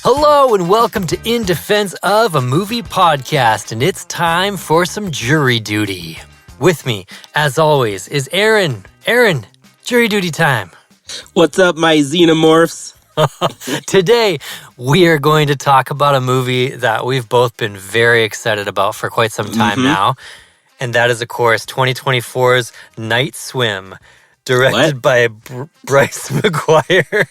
Hello and welcome to In Defense of a Movie Podcast, and it's time for some jury duty. With me, as always, is Aaron. Aaron, jury duty time. What's up, my xenomorphs? Today, we are going to talk about a movie that we've both been very excited about for quite some time now, and that is, of course, 2024's Night Swim. Directed by Bryce McGuire,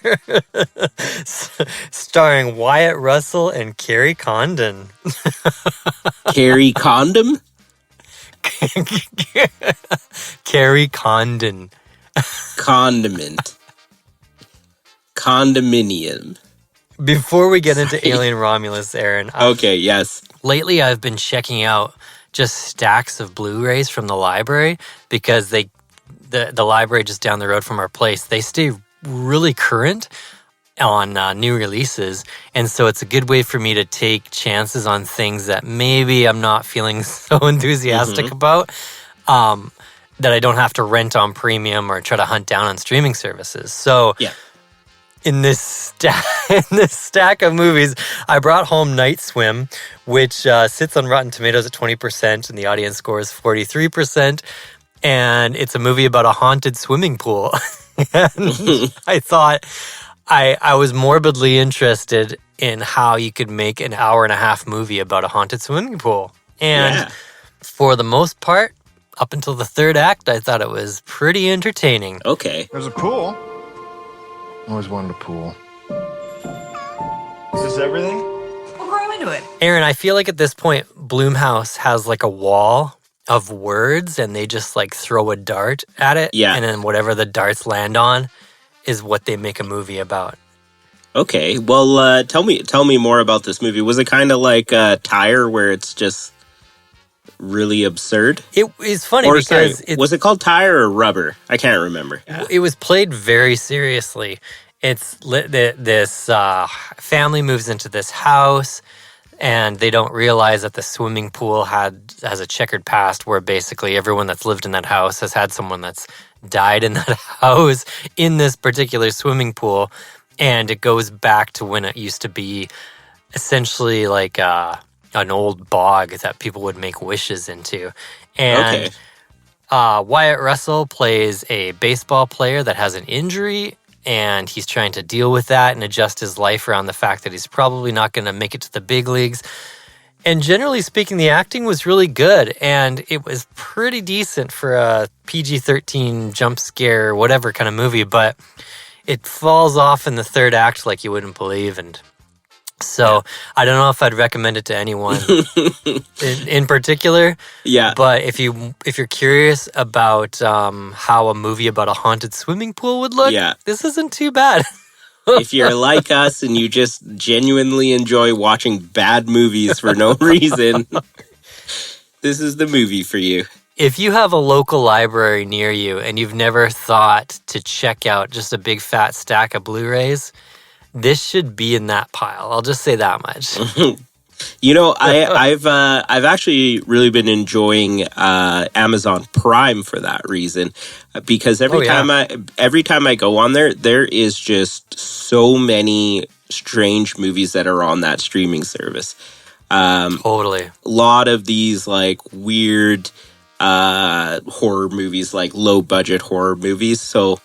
starring Wyatt Russell and Carrie Condon. Carrie Condom? Carrie Condon. Condiment. Condominium. Before we get into Alien Romulus, Aaron. Okay, yes. Lately, I've been checking out just stacks of Blu-rays from the library because the library just down the road from our place, they stay really current on new releases. And so it's a good way for me to take chances on things that maybe I'm not feeling so enthusiastic about, that I don't have to rent on premium or try to hunt down on streaming services. So in this stack of movies, I brought home Night Swim, which sits on Rotten Tomatoes at 20%, and the audience score is 43%. And it's a movie about a haunted swimming pool. And I thought I was morbidly interested in how you could make an hour-and-a-half movie about a haunted swimming pool. And for the most part, up until the third act, I thought it was pretty entertaining. Okay. There's a pool. Always wanted a pool. Is this everything? We'll grow into it. Aaron, I feel like at this point, Blumhouse has like a wall of words, and they just like throw a dart at it, and then whatever the darts land on is what they make a movie about. Okay, well, tell me more about this movie. Was it kind of like Tire, where it's just really absurd? It is funny because was it called Tire or Rubber? I can't remember. It was played very seriously. It's this family moves into this house, and they don't realize that the swimming pool has a checkered past where basically everyone that's lived in that house has had someone that's died in that house in this particular swimming pool. And it goes back to when it used to be essentially like an old bog that people would make wishes into. And Wyatt Russell plays a baseball player that has an injury, and he's trying to deal with that and adjust his life around the fact that he's probably not going to make it to the big leagues. And generally speaking, the acting was really good, and it was pretty decent for a PG-13 jump scare, whatever kind of movie, but it falls off in the third act like you wouldn't believe. And so I don't know if I'd recommend it to anyone in particular. Yeah. But if you're curious about how a movie about a haunted swimming pool would look, this isn't too bad. If you're like us and you just genuinely enjoy watching bad movies for no reason, this is the movie for you. If you have a local library near you and you've never thought to check out just a big fat stack of Blu-rays, this should be in that pile. I'll just say that much. You know, I've actually really been enjoying Amazon Prime for that reason, because every time I go on there is just so many strange movies that are on that streaming service. Totally. A lot of these like weird horror movies, like low budget horror movies. So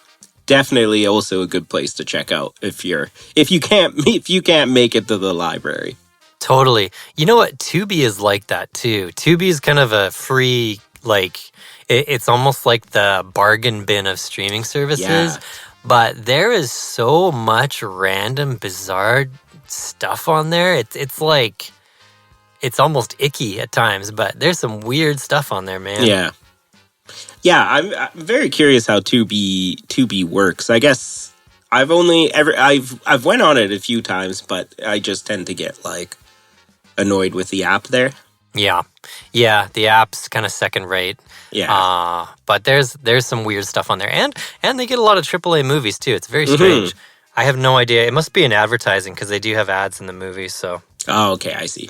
definitely also a good place to check out if you can't make it to the library. Totally. You know what? Tubi is like that too. Tubi is kind of a free, like, it's almost like the bargain bin of streaming services. But there is so much random, bizarre stuff on there. It's like, it's almost icky at times, but there's some weird stuff on there, man. Yeah, I'm very curious how Tubi works. I guess I've went on it a few times, but I just tend to get like annoyed with the app there. Yeah, the app's kind of second rate. But there's some weird stuff on there, and they get a lot of AAA movies too. It's very strange. I have no idea. It must be in advertising because they do have ads in the movie. So. Oh, okay, I see.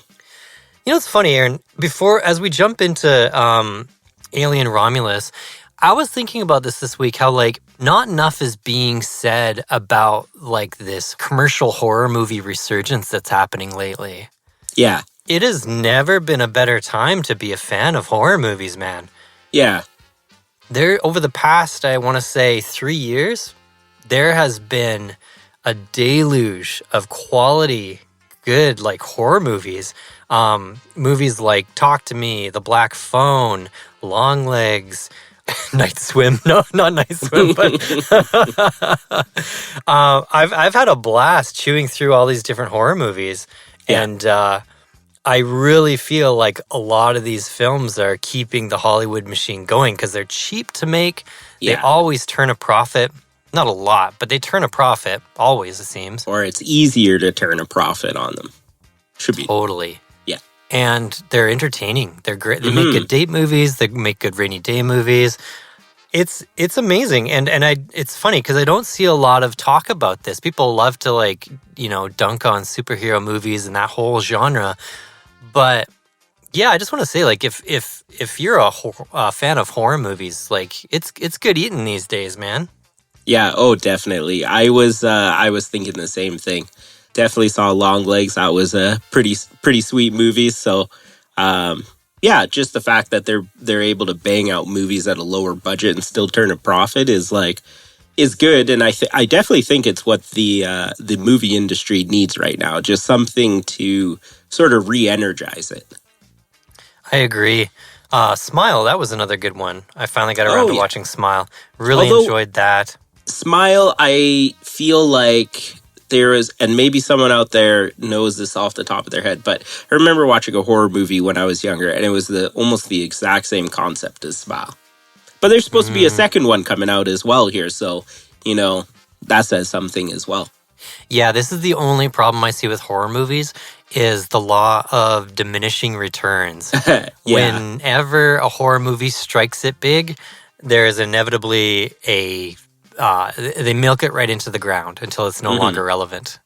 You know, it's funny, Aaron. As we jump into Alien Romulus, I was thinking about this week, how like not enough is being said about like this commercial horror movie resurgence that's happening lately. Yeah. It has never been a better time to be a fan of horror movies, man. Yeah. There, over the past, I want to say 3 years, there has been a deluge of quality, good like horror movies. Movies like Talk to Me, The Black Phone, Long Legs, Night Swim. No, not Night Swim, but I've had a blast chewing through all these different horror movies, and I really feel like a lot of these films are keeping the Hollywood machine going because they're cheap to make. They always turn a profit. Not a lot, but they turn a profit, always, it seems. Or it's easier to turn a profit on them. Should be. Totally. Yeah. And they're entertaining. They're great. They make good date movies. They make good rainy day movies. It's amazing. And it's funny because I don't see a lot of talk about this. People love to like, dunk on superhero movies and that whole genre. But yeah, I just want to say, like, if you're a fan of horror movies, like, it's good eating these days, man. Yeah, oh, definitely. I was thinking the same thing. Definitely saw Long Legs. That was a pretty sweet movie. So, just the fact that they're able to bang out movies at a lower budget and still turn a profit is good. And I definitely think it's what the movie industry needs right now. Just something to sort of re-energize it. I agree. Smile, that was another good one. I finally got around to watching Smile. Really enjoyed that. Smile, I feel like there is, and maybe someone out there knows this off the top of their head, but I remember watching a horror movie when I was younger, and it was almost the exact same concept as Smile. But there's supposed to be a second one coming out as well here, so, that says something as well. Yeah, this is the only problem I see with horror movies is the law of diminishing returns. Whenever a horror movie strikes it big, there is inevitably they milk it right into the ground until it's no longer relevant.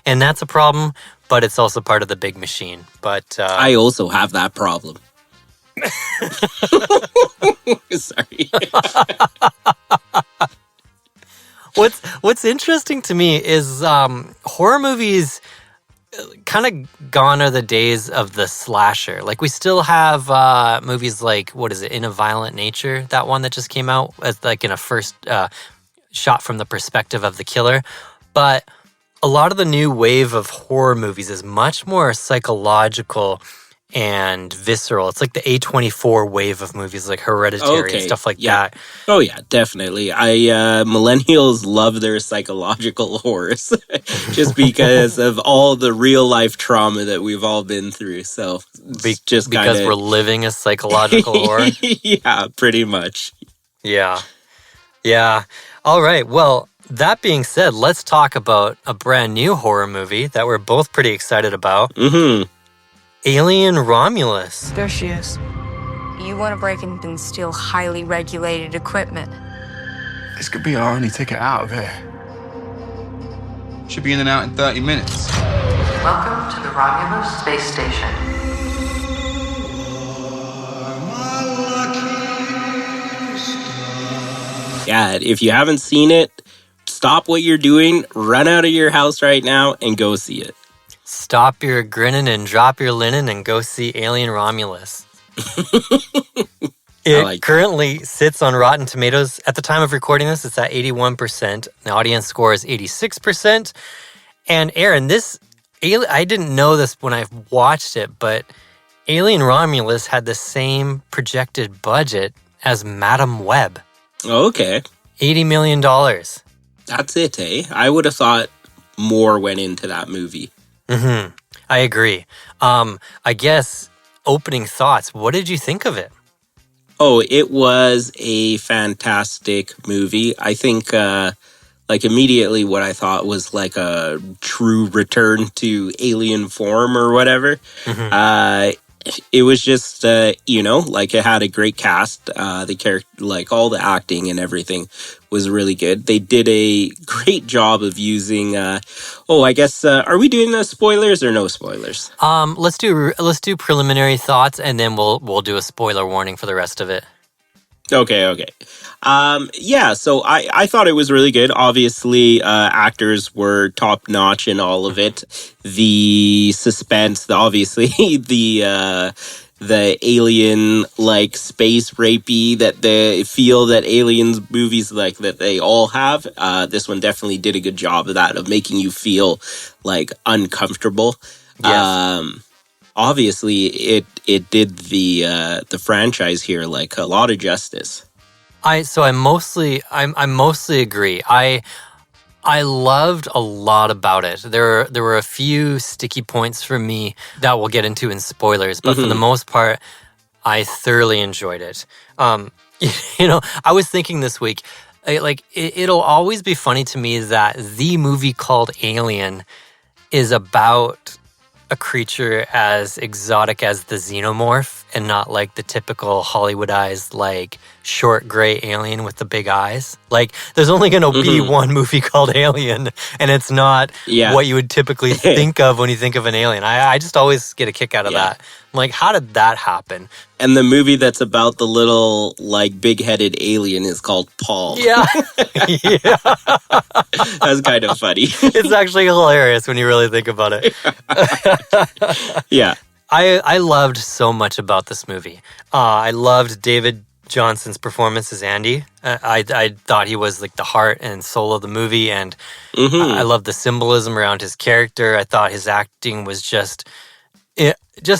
And that's a problem, but it's also part of the big machine. But I also have that problem. Sorry. What's interesting to me is horror movies kind of gone are the days of the slasher. Like we still have movies like, what is it, In a Violent Nature, that one that just came out as like in a first shot from the perspective of the killer. But a lot of the new wave of horror movies is much more psychological and visceral. It's like the A24 wave of movies like Hereditary and stuff like that. Oh yeah, definitely. Millennials love their psychological horrors just because of all the real life trauma that we've all been through. So because we're living a psychological horror. Yeah, pretty much. Yeah. All right. Well, that being said, let's talk about a brand new horror movie that we're both pretty excited about. Alien Romulus. There she is. You want to break in and steal highly regulated equipment. This could be our only ticket out of here. Should be in and out in 30 minutes. Welcome to the Romulus space station. Yeah, if you haven't seen it, stop what you're doing, run out of your house right now, and go see it. Stop your grinning and drop your linen and go see Alien Romulus. It currently sits on Rotten Tomatoes. At the time of recording this, it's at 81%. The audience score is 86%. And Aaron, I didn't know this when I watched it, but Alien Romulus had the same projected budget as Madam Web. Okay. $80 million. That's it, eh? I would have thought more went into that movie. I agree. I guess opening thoughts. What did you think of it? Oh, it was a fantastic movie. I think immediately what I thought was like a true return to alien form or whatever. It was just, it had a great cast. The character, like all the acting and everything was really good. They did a great job of using, are we doing spoilers or no spoilers? Let's do preliminary thoughts and then we'll do a spoiler warning for the rest of it. Okay. So I thought it was really good. Obviously, actors were top notch in all of it. The suspense, the alien like space rapey that they feel that aliens movies like that they all have. This one definitely did a good job of that, of making you feel like uncomfortable. Yes. Obviously, it did the franchise here like a lot of justice. I mostly agree. I loved a lot about it. There were a few sticky points for me that we'll get into in spoilers, but for the most part, I thoroughly enjoyed it. I was thinking this week, it'll always be funny to me that the movie called Alien is about a creature as exotic as the xenomorph and not like the typical Hollywoodized like short gray alien with the big eyes. Like there's only going to be one movie called Alien, and it's not what you would typically think of when you think of an alien. I just always get a kick out of that. I'm like, how did that happen? And the movie that's about the little like big-headed alien is called Paul. Yeah. That's kind of funny. It's actually hilarious when you really think about it. Yeah. I loved so much about this movie. I loved David Johnson's performance as Andy. I thought he was like the heart and soul of the movie, and I loved the symbolism around his character. I thought his acting was just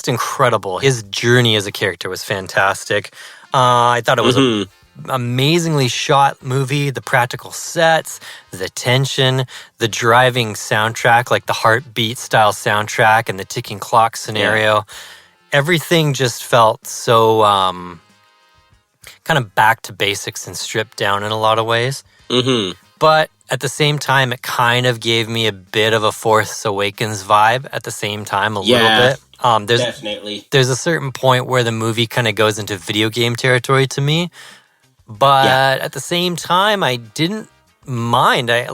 incredible. His journey as a character was fantastic. I thought it was an amazingly shot movie. The practical sets, the tension, the driving soundtrack, like the heartbeat style soundtrack and the ticking clock scenario. Everything just felt so kind of back to basics and stripped down in a lot of ways. But at the same time, it kind of gave me a bit of a Force Awakens vibe at the same time, a little bit. Definitely. There's a certain point where the movie kind of goes into video game territory to me. But at the same time, I didn't mind. I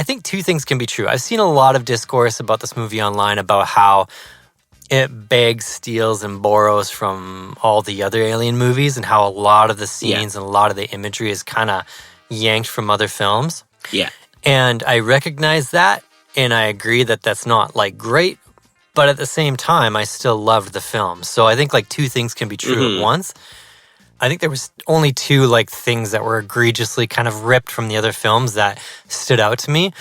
think two things can be true. I've seen a lot of discourse about this movie online about how it begs, steals, and borrows from all the other Alien movies, and how a lot of the scenes and a lot of the imagery is kind of yanked from other films. Yeah. And I recognize that, and I agree that that's not like great, but at the same time, I still loved the film. So I think like two things can be true at once. I think there was only two like things that were egregiously kind of ripped from the other films that stood out to me,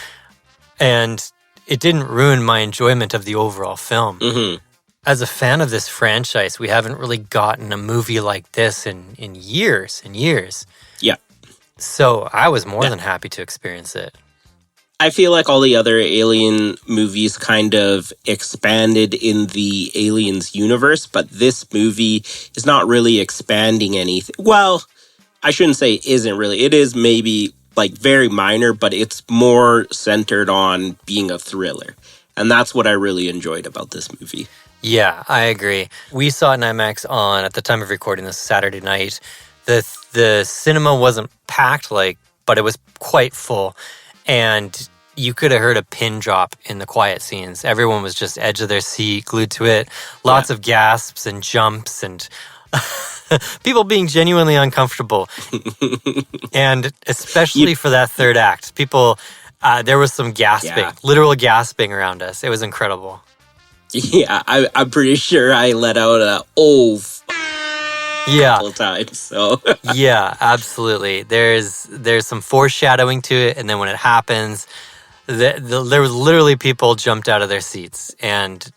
and it didn't ruin my enjoyment of the overall film. As a fan of this franchise, we haven't really gotten a movie like this in years and years. Yeah. So I was more than happy to experience it. I feel like all the other Alien movies kind of expanded in the Aliens universe, but this movie is not really expanding anything. Well, I shouldn't say isn't really. It is maybe like very minor, but it's more centered on being a thriller. And that's what I really enjoyed about this movie. Yeah, I agree. We saw it in IMAX at the time of recording this Saturday night. The cinema wasn't packed, but it was quite full. And you could have heard a pin drop in the quiet scenes. Everyone was just edge of their seat, glued to it. Lots of gasps and jumps and people being genuinely uncomfortable. And especially for that third act, people, there was some gasping, literal gasping around us. It was incredible. Yeah, I'm pretty sure I let out a couple times. So yeah, absolutely. There's some foreshadowing to it, and then when it happens, there was literally people jumped out of their seats, and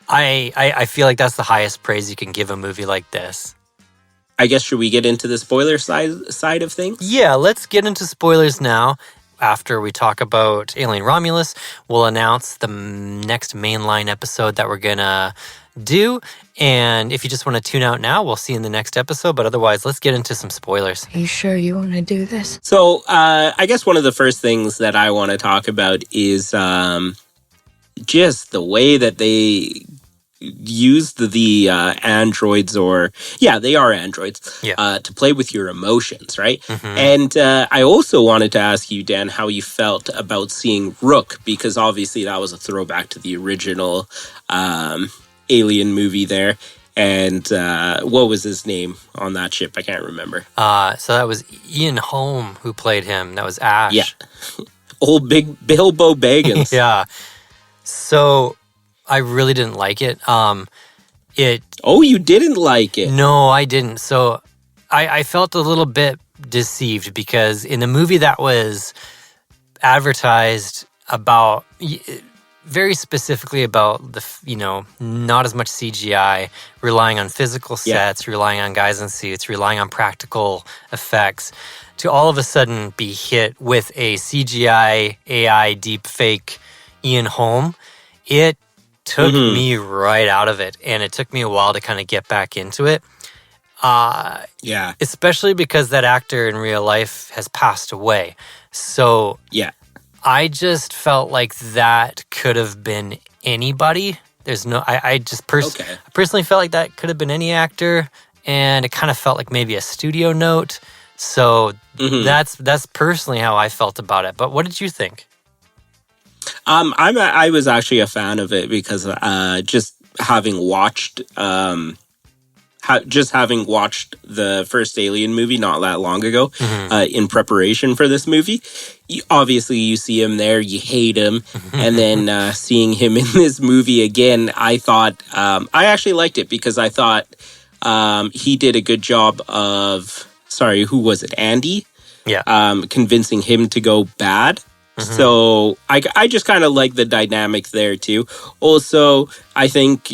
I feel like that's the highest praise you can give a movie like this. I guess, should we get into the spoiler side of things? Yeah, let's get into spoilers now. After we talk about Alien Romulus, we'll announce the next mainline episode that we're going to do. And if you just want to tune out now, we'll see you in the next episode. But otherwise, let's get into some spoilers. Are you sure you want to do this? So I guess one of the first things that I want to talk about is just the way that they used the androids, they are androids, to play with your emotions, right? And I also wanted to ask you, Dan, how you felt about seeing Rook, because obviously that was a throwback to the original Alien movie there. And what was his name on that ship? I can't remember. So that was Ian Holm who played him. That was Ash. Yeah. Old big Bilbo Baggins. Yeah. So I really didn't like it. Oh, you didn't like it? No, I didn't. So I felt a little bit deceived because in the movie that was advertised about, very specifically about not as much CGI, relying on physical sets, relying on guys in suits, relying on practical effects, to all of a sudden be hit with a CGI AI deep fake Ian Holm, it took me right out of it, and it took me a while to kind of get back into it. Especially because that actor in real life has passed away. So I just felt like that could have been anybody. There's no, I personally felt like that could have been any actor, and it kind of felt like maybe a studio note. So that's personally how I felt about it. But what did you think? I was actually a fan of it because just having watched the first Alien movie not that long ago, in preparation for this movie, obviously you see him there, you hate him, and then seeing him in this movie again, I thought I actually liked it because I thought he did a good job of, who was it, Andy? Yeah. Convincing him to go bad. So I just kind of like the dynamic there too. Also, I think,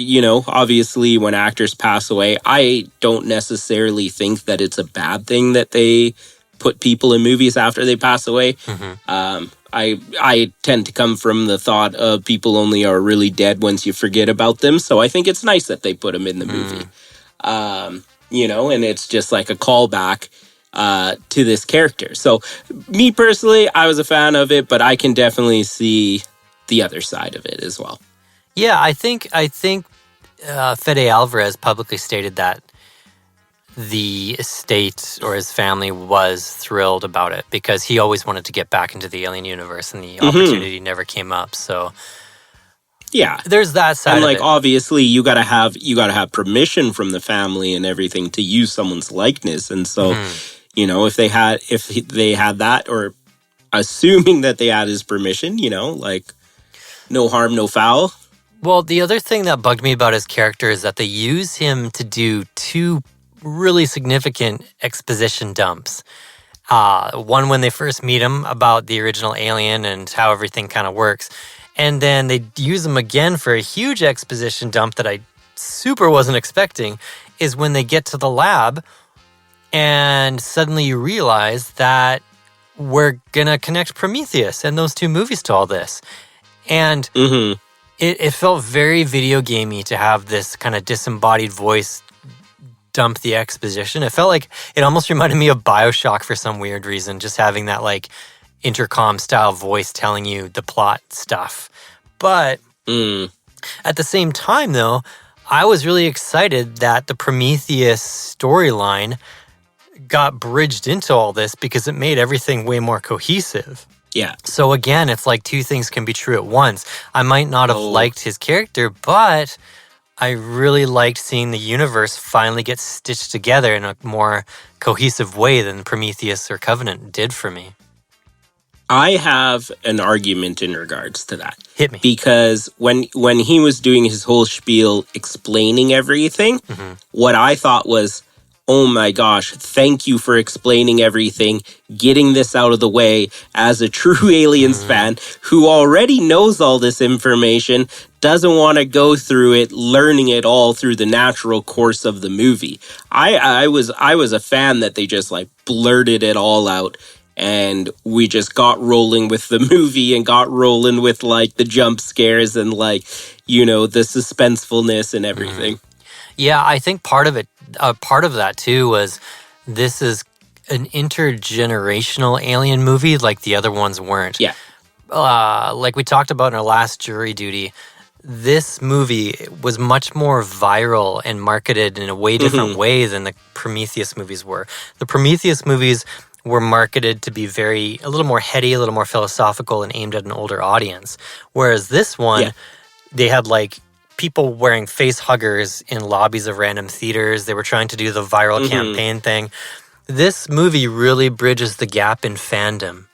obviously when actors pass away, I don't necessarily think that it's a bad thing that they put people in movies after they pass away. I tend to come from the thought of people only are really dead once you forget about them. So I think it's nice that they put them in the movie. And it's just like a callback to this character. So me personally, I was a fan of it, but I can definitely see the other side of it as well. Yeah, I think Fede Alvarez publicly stated that the estate or his family was thrilled about it because he always wanted to get back into the Alien universe and the opportunity never came up. So there's that side. And of it. obviously you gotta have permission from the family and everything to use someone's likeness. And so if they had that, or assuming that they had his permission, no harm, no foul. Well, the other thing that bugged me about his character is that they use him to do two really significant exposition dumps. One when they first meet him about the original Alien and how everything kind of works. And then they use him again for a huge exposition dump that I super wasn't expecting, is when they get to the lab and suddenly you realize that we're going to connect Prometheus and those two movies to all this. And it felt very video gamey to have this kind of disembodied voice dump the exposition. It felt like it almost reminded me of BioShock for some weird reason, just having that like intercom style voice telling you the plot stuff. But at the same time, though, I was really excited that the Prometheus storyline got bridged into all this because it made everything way more cohesive. Yeah. So again, it's like two things can be true at once. I might not have liked his character, but I really liked seeing the universe finally get stitched together in a more cohesive way than Prometheus or Covenant did for me. I have an argument in regards to that. Hit me. Because when he was doing his whole spiel explaining everything, what I thought was, oh my gosh, thank you for explaining everything, getting this out of the way as a true Aliens fan who already knows all this information, doesn't want to go through it, learning it all through the natural course of the movie. I was a fan that they just like blurted it all out. And we just got rolling with the movie and got rolling with like the jump scares and like, the suspensefulness and everything. Yeah, I think part of that too was this is an intergenerational Alien movie like the other ones weren't. Yeah. Like we talked about in our last Jury Duty, this movie was much more viral and marketed in a way different way than the Prometheus movies were. The Prometheus movies were marketed to be a little more heady, a little more philosophical and aimed at an older audience. Whereas this one, they had like people wearing face huggers in lobbies of random theaters. They were trying to do the viral campaign thing. This movie really bridges the gap in fandom.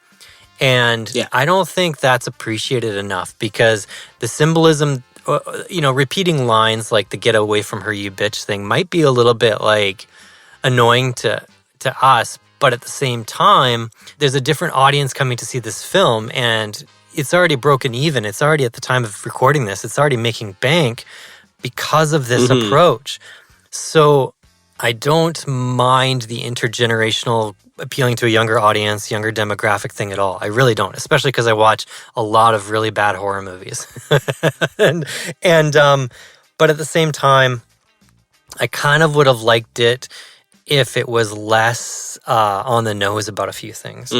And I don't think that's appreciated enough, because the symbolism, repeating lines like the "get away from her, you bitch" thing might be a little bit like annoying to us. But at the same time, there's a different audience coming to see this film, and it's already broken even. It's already, at the time of recording this, it's already making bank because of this approach. So I don't mind the intergenerational appealing to a younger audience, younger demographic thing at all. I really don't, especially because I watch a lot of really bad horror movies. But at the same time, I kind of would have liked it if it was less on the nose about a few things.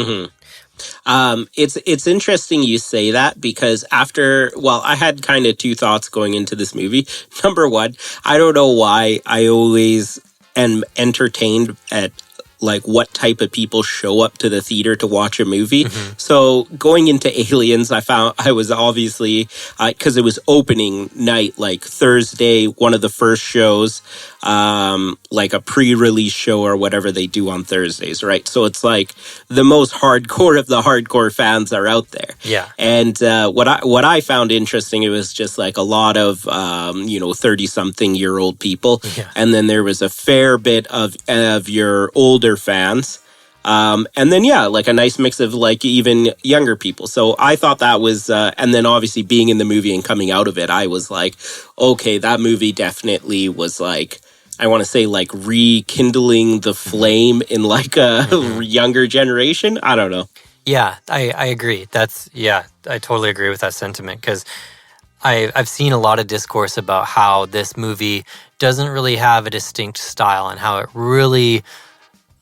It's interesting you say that, because I had kind of two thoughts going into this movie. Number one, I don't know why I always am entertained at like what type of people show up to the theater to watch a movie. So going into Aliens, I was obviously, because it was opening night, like Thursday, one of the first shows, like a pre-release show or whatever they do on Thursdays, right? So it's like the most hardcore of the hardcore fans are out there. Yeah. And what I found interesting, it was just like a lot of 30-something-year-old people, and then there was a fair bit of your older fans, and then like a nice mix of like even younger people. So I thought that was, and then obviously being in the movie and coming out of it, I was like, okay, that movie definitely was like, I want to say like rekindling the flame in like a younger generation. I don't know. Yeah, I agree. I totally agree with that sentiment, because I've seen a lot of discourse about how this movie doesn't really have a distinct style, and how it really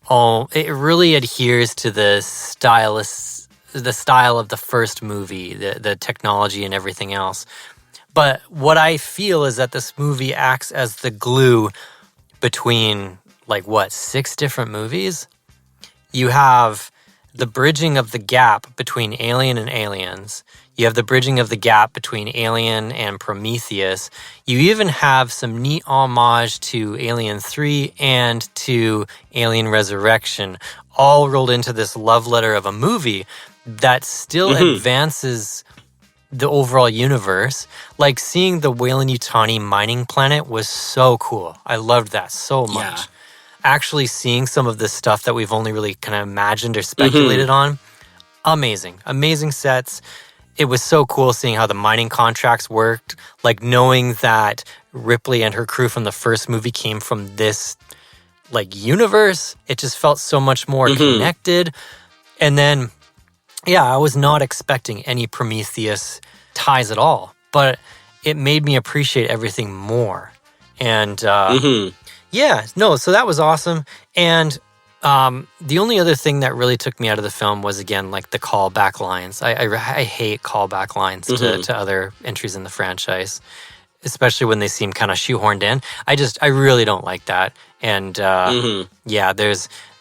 adheres to the style of the first movie, the technology and everything else. But what I feel is that this movie acts as the glue between, 6 different movies? You have the bridging of the gap between Alien and Aliens. You have the bridging of the gap between Alien and Prometheus. You even have some neat homage to Alien 3 and to Alien Resurrection, all rolled into this love letter of a movie that still advances the overall universe. Like seeing the Weyland-Yutani mining planet was so cool. I loved that so much. Actually seeing some of the stuff that we've only really kind of imagined or speculated on, amazing sets. It was so cool seeing how the mining contracts worked, like knowing that Ripley and her crew from the first movie came from this universe. It just felt so much more connected. And then, I was not expecting any Prometheus ties at all, but it made me appreciate everything more. And so that was awesome. And the only other thing that really took me out of the film was, again, like the callback lines. I hate callback lines to other entries in the franchise, especially when they seem kind of shoehorned in. I really don't like that. And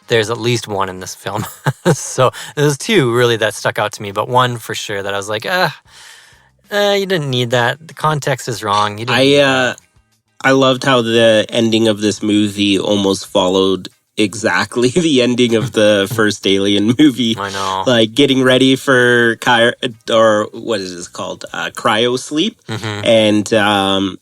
there's at least one in this film. So there's 2 really that stuck out to me, but one for sure that I was like, you didn't need that. The context is wrong. I loved how the ending of this movie almost followed exactly the ending of the first Alien movie. I know. Like getting ready for cryo sleep. And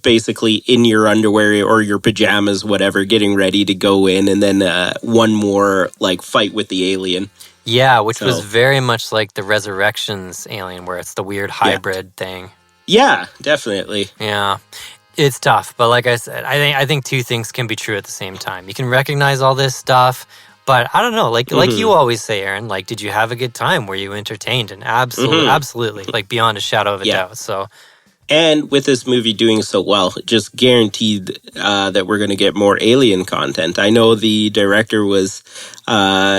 basically in your underwear or your pajamas, whatever, getting ready to go in, and then one more fight with the alien. Yeah, which was very much like the Resurrections Alien, where it's the weird hybrid thing. Yeah, definitely. Yeah. It's tough, but like I said, I think 2 things can be true at the same time. You can recognize all this stuff, but I don't know, like you always say, Aaron, did you have a good time? Were you entertained? And absolutely, beyond a shadow of a doubt. So, and with this movie doing so well, just guaranteed that we're going to get more Alien content. I know the director was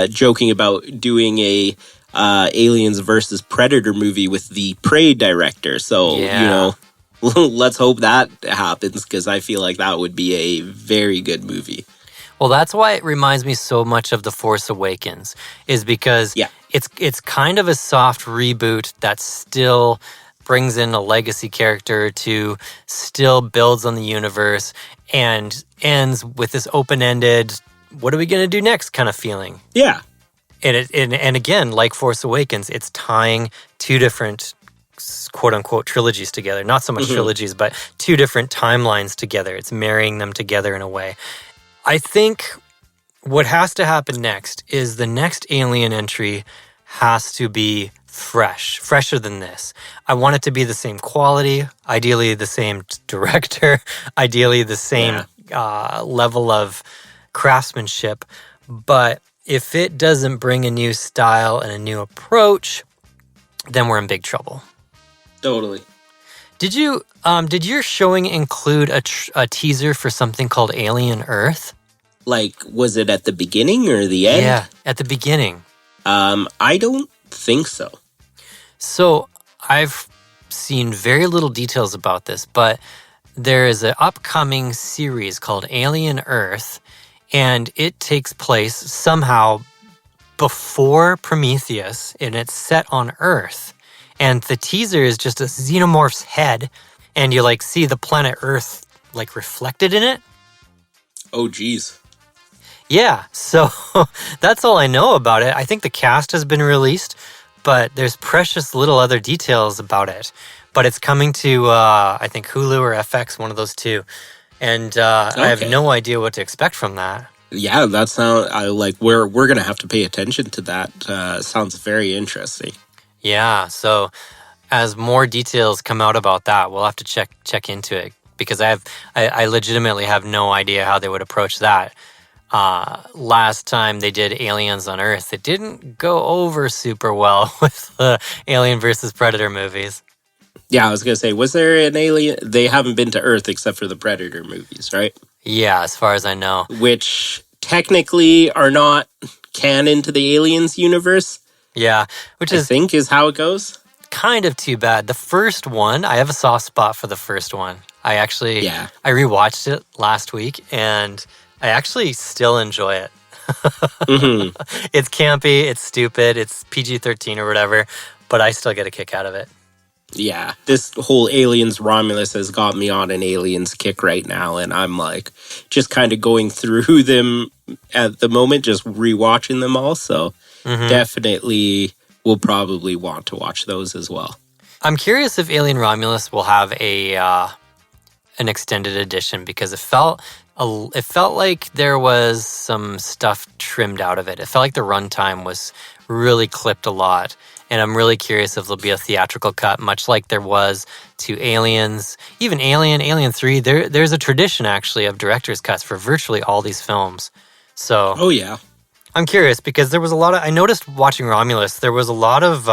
joking about doing a Aliens versus Predator movie with the Prey director. So, let's hope that happens, because I feel like that would be a very good movie. Well, that's why it reminds me so much of The Force Awakens, is because it's kind of a soft reboot that still brings in a legacy character to still builds on the universe and ends with this open-ended, what are we going to do next kind of feeling. Yeah. And again, like Force Awakens, it's tying two different quote-unquote trilogies together. Not so much trilogies, but two different timelines together. It's marrying them together in a way. I think what has to happen next is the next Alien entry has to be fresher than this. I want it to be the same quality, ideally the same director, ideally the same level of craftsmanship. But if it doesn't bring a new style and a new approach, then we're in big trouble. Totally. Did your showing include a teaser for something called Alien Earth? Like, was it at the beginning or the end? Yeah, at the beginning. I don't think so. So I've seen very little details about this, but there is an upcoming series called Alien Earth, and it takes place somehow before Prometheus, and it's set on Earth. And the teaser is just a xenomorph's head, and you like see the planet Earth like reflected in it. Oh, geez. Yeah, so that's all I know about it. I think the cast has been released, but there's precious little other details about it. But it's coming to, I think, Hulu or FX, one of those two. And I have no idea what to expect from that. Yeah, that sounds like we're going to have to pay attention to that. Sounds very interesting. Yeah, so as more details come out about that, we'll have to check into it because I legitimately have no idea how they would approach that. Last time they did Aliens on Earth, it didn't go over super well with the Alien versus Predator movies. Yeah, I was going to say, was there an Alien? They haven't been to Earth except for the Predator movies, right? Yeah, as far as I know. Which technically are not canon to the Aliens universe. Yeah, which I think is how it goes. Kind of too bad. The first one, I have a soft spot for the first one. I rewatched it last week, and I actually still enjoy it. It's campy, it's stupid, it's PG-13 or whatever, but I still get a kick out of it. Yeah, this whole Aliens Romulus has got me on an Aliens kick right now, and I'm like just kind of going through them at the moment, just rewatching them all, so definitely will probably want to watch those as well. I'm curious if Alien Romulus will have an extended edition because it felt like there was some stuff trimmed out of it. It felt like the runtime was really clipped a lot. And I'm really curious if there'll be a theatrical cut, much like there was to Aliens. Even Alien 3, there's a tradition, actually, of director's cuts for virtually all these films. So, oh, yeah. I'm curious because there was a lot of... I noticed watching Romulus, there was a lot of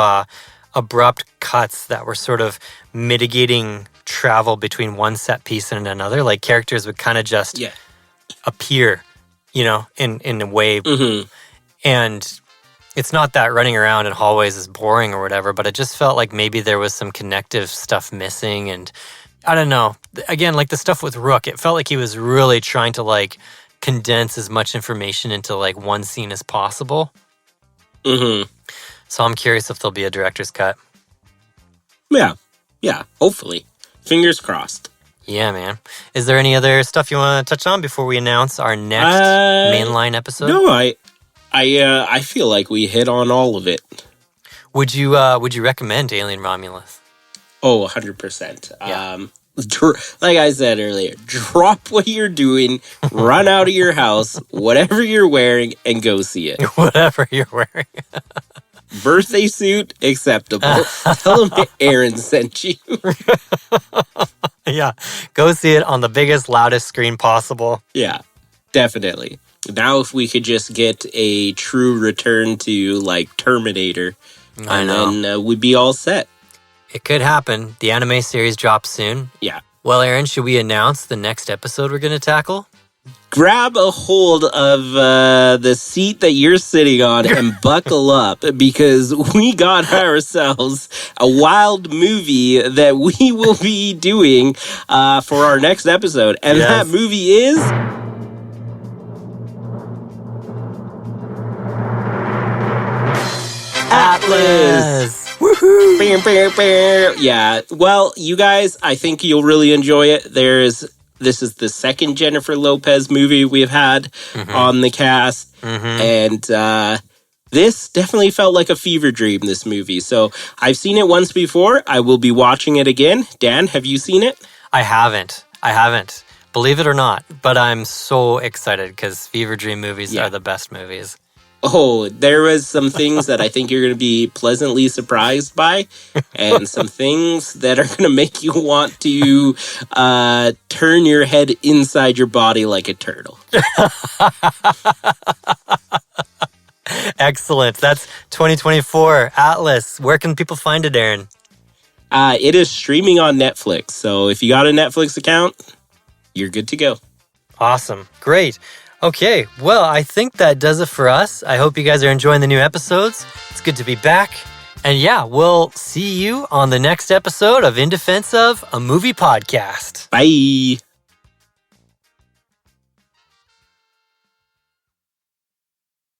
abrupt cuts that were sort of mitigating travel between one set piece and another. Like, characters would kind of just appear, in a way. And... it's not that running around in hallways is boring or whatever, but it just felt like maybe there was some connective stuff missing. And I don't know. Again, like the stuff with Rook, it felt like he was really trying to like condense as much information into like one scene as possible. So I'm curious if there'll be a director's cut. Yeah, hopefully. Fingers crossed. Yeah, man. Is there any other stuff you want to touch on before we announce our next mainline episode? No, I feel like we hit on all of it. Would you recommend Alien Romulus? Oh, 100%. Yeah. Like I said earlier, drop what you're doing, run out of your house, whatever you're wearing, and go see it. Whatever you're wearing. Birthday suit, acceptable. Tell them Aaron sent you. Yeah, go see it on the biggest, loudest screen possible. Yeah, definitely. Now if we could just get a true return to, like, Terminator, I know. then we'd be all set. It could happen. The anime series drops soon. Yeah. Well, Aaron, should we announce the next episode we're going to tackle? Grab a hold of the seat that you're sitting on and buckle up because we got ourselves a wild movie that we will be doing for our next episode. And that movie is... Atlas. Woohoo! Yeah. Well, you guys, I think you'll really enjoy it. This is the second Jennifer Lopez movie we've had on the cast. And this definitely felt like a fever dream, this movie. So I've seen it once before. I will be watching it again. Dan, have you seen it? I haven't. Believe it or not. But I'm so excited because fever dream movies are the best movies. Oh, there was some things that I think you're going to be pleasantly surprised by, and some things that are going to make you want to turn your head inside your body like a turtle. Excellent. That's 2024. Atlas. Where can people find it, Aaron? It is streaming on Netflix, so if you got a Netflix account, you're good to go. Awesome. Great. Okay, well, I think that does it for us. I hope you guys are enjoying the new episodes. It's good to be back. And yeah, we'll see you on the next episode of In Defense of a Movie Podcast. Bye.